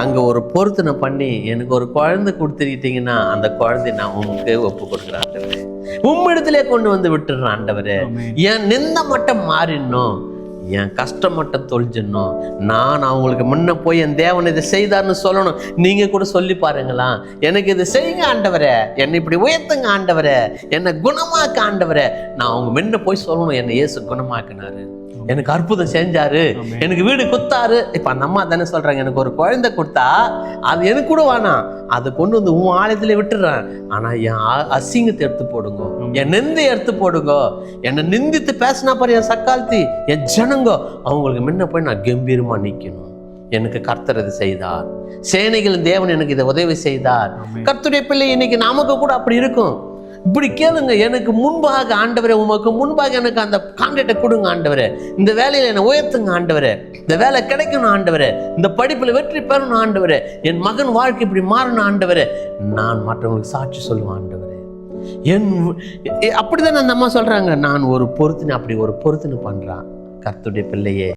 அங்க ஒரு பொருத்தனை பண்ணி எனக்கு ஒரு குழந்தை கொடுத்துக்கிட்டீங்கன்னா அந்த குழந்தை நான் உங்களுக்கு ஒப்பு கொடுக்குறேன் ஆண்டவரே. உம்மிடத்திலே கொண்டு வந்து விட்டுடுறேன் ஆண்டவரே. என் நிந்த மட்டும் மாறிடணும், என் கஷ்டம் மட்டும் தொழிஞ்சிடணும். நான் அவங்களுக்கு முன்ன போய் என் தேவன் இதை செய்தார்னு சொல்லணும். நீங்க கூட சொல்லி பாருங்களா, எனக்கு இது செய்யுங்க ஆண்டவரே, என்னை இப்படி உயர்த்துங்க ஆண்டவரே, என்னை குணமாக்க ஆண்டவரே. நான் அவங்க முன்ன போய் சொல்லணும், என்னை இயேசு குணமாக்குனாரு, எனக்கு அற்புதம் செஞ்சாரு, எனக்கு வீடு கொடுத்தாரு. இப்ப அந்த அம்மா தானே சொல்றாங்க, எனக்கு ஒரு குழந்தை கொடுத்தா அது எனக்கு கூட வேணாம், அதை கொண்டு வந்து உன் ஆலயத்துல விட்டுடுறேன். ஆனா என் அசிங்கத்தை எடுத்து போடுங்க, என் நிந்தை எடுத்து போடுங்க, என்னை நிந்தித்து பேசினா பாரு என் சக்காலத்தி என் ஜனங்க, அவங்களுக்கு முன்ன போய் நான் கம்பீரமா நிக்கணும். எனக்கு கர்த்தர் இது செய்தார், சேனைகளின் தேவன் எனக்கு இதை உதவி செய்தார். கர்த்தருடைய பிள்ளை இன்னைக்கு நமக்கு கூட அப்படி இருக்கும். இப்படி கேளுங்க, எனக்கு முன்பாக ஆண்டவரே, உமக்கு முன்பாக எனக்கு அந்த கான்ட்ராக்டை கொடுங்க ஆண்டவரே, இந்த வேலையில என்னை உயர்த்துங்க ஆண்டவரே, இந்த வேலை கிடைக்கணும் ஆண்டவரே, இந்த படிப்புல வெற்றி பெறணும் ஆண்டவரே, என் மகன் வாழ்க்கை இப்படி மாறணும் ஆண்டவரே, நான் மற்றவங்களுக்கு சாட்சி சொல்லுவேன் ஆண்டவரே. அப்படிதான் அந்த அம்மா சொல்றாங்க, நான் ஒரு பொருத்தனை, அப்படி ஒரு பொருத்தனை பண்றான். கர்த்தருடைய பிள்ளையே,